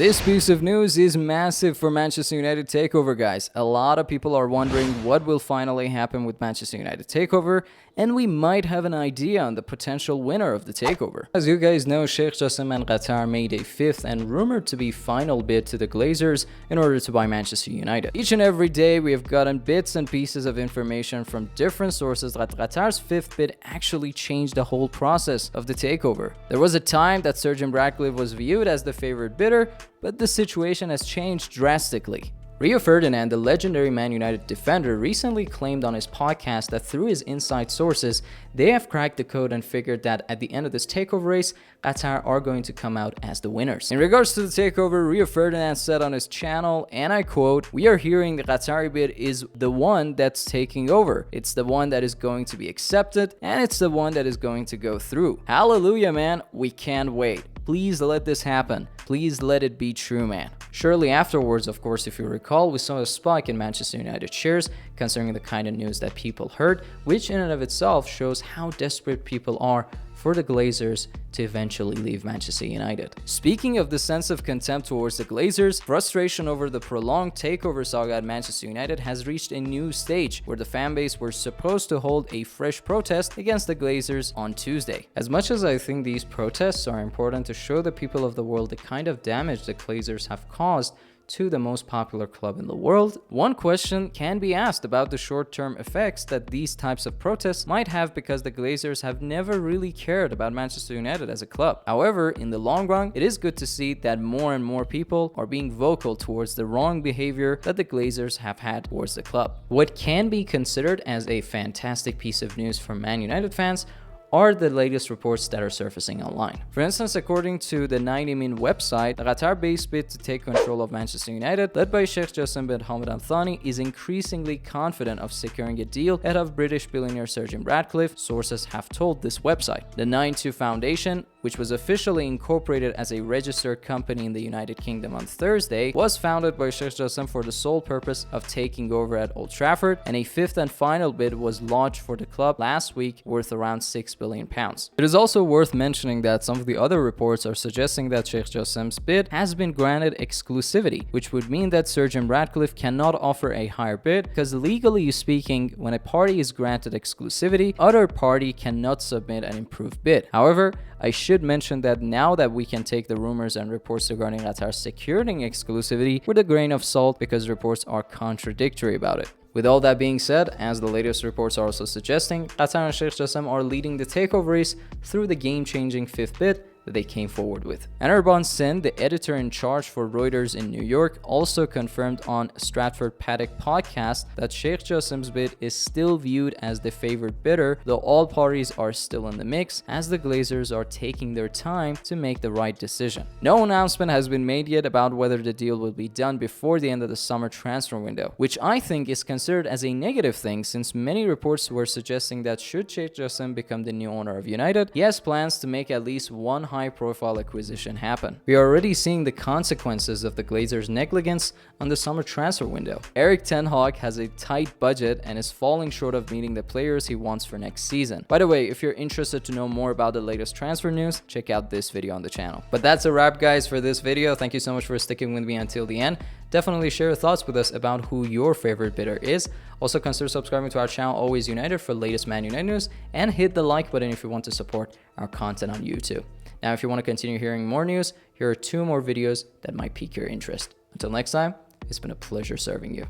This piece of news is massive for Manchester United Takeover, guys. A lot of people are wondering what will finally happen with Manchester United Takeover, and we might have an idea on the potential winner of the Takeover. As you guys know, Sheikh Jassim and Qatar made a fifth and rumored to be final bid to the Glazers in order to buy Manchester United. Each and every day we have gotten bits and pieces of information from different sources that Qatar's fifth bid actually changed the whole process of the Takeover. There was a time that Sir Jim Ratcliffe was viewed as the favorite bidder, but the situation has changed drastically. Rio Ferdinand, the legendary Man United defender, recently claimed on his podcast that through his inside sources, they have cracked the code and figured that at the end of this takeover race, Qatar are going to come out as the winners. In regards to the takeover, Rio Ferdinand said on his channel, and I quote, "We are hearing the Qatari bid is the one that's taking over. It's the one that is going to be accepted, and it's the one that is going to go through. Hallelujah, man. We can't wait. Please let this happen. Please let it be true, man." Shortly afterwards, of course, if you recall, we saw a spike in Manchester United shares concerning the kind of news that people heard, which in and of itself shows how desperate people are for the Glazers to eventually leave Manchester United. Speaking of the sense of contempt towards the Glazers, frustration over the prolonged takeover saga at Manchester United has reached a new stage where the fanbase were supposed to hold a fresh protest against the Glazers on Tuesday. As much as I think these protests are important to show the people of the world the kind of damage the Glazers have caused to the most popular club in the world, one question can be asked about the short-term effects that these types of protests might have, because the Glazers have never really cared about Manchester United as a club. However, in the long run, it is good to see that more and more people are being vocal towards the wrong behavior that the Glazers have had towards the club. What can be considered as a fantastic piece of news for Man United fans are the latest reports that are surfacing online. For instance, according to the 90min website, the Qatar-based bid to take control of Manchester United, led by Sheikh Jassim bin Hamad Al Thani, is increasingly confident of securing a deal ahead of British billionaire Sir Jim Ratcliffe, sources have told this website. The 92 Foundation, which was officially incorporated as a registered company in the United Kingdom on Thursday, was founded by Sheikh Jassim for the sole purpose of taking over at Old Trafford, and a fifth and final bid was launched for the club last week worth around £6 billion. It is also worth mentioning that some of the other reports are suggesting that Sheikh Jassim's bid has been granted exclusivity, which would mean that Sir Jim Ratcliffe cannot offer a higher bid, because legally speaking, when a party is granted exclusivity, other party cannot submit an improved bid. However, I should mention that now that we can take the rumors and reports regarding Qatar securing exclusivity with a grain of salt, because reports are contradictory about it. With all that being said, as the latest reports are also suggesting, Qatar and Sheikh Jassim are leading the takeover race through the game-changing fifth bid that they came forward with. Anirban Sen, the editor in charge for Reuters in New York, also confirmed on Stratford Paddock podcast that Sheikh Jassim's bid is still viewed as the favorite bidder, though all parties are still in the mix, as the Glazers are taking their time to make the right decision. No announcement has been made yet about whether the deal will be done before the end of the summer transfer window, which I think is considered as a negative thing, since many reports were suggesting that should Sheikh Jassim become the new owner of United, he has plans to make at least one high-profile acquisition happen. We are already seeing the consequences of the Glazers' negligence on the summer transfer window. Erik ten Hag has a tight budget and is falling short of meeting the players he wants for next season. By the way, if you're interested to know more about the latest transfer news, check out this video on the channel. But that's a wrap, guys, for this video. Thank you so much for sticking with me until the end. Definitely share your thoughts with us about who your favorite bidder is. Also consider subscribing to our channel Always United for latest Man United news, and hit the like button if you want to support our content on YouTube. Now, if you want to continue hearing more news, here are 2 more videos that might pique your interest. Until next time, it's been a pleasure serving you.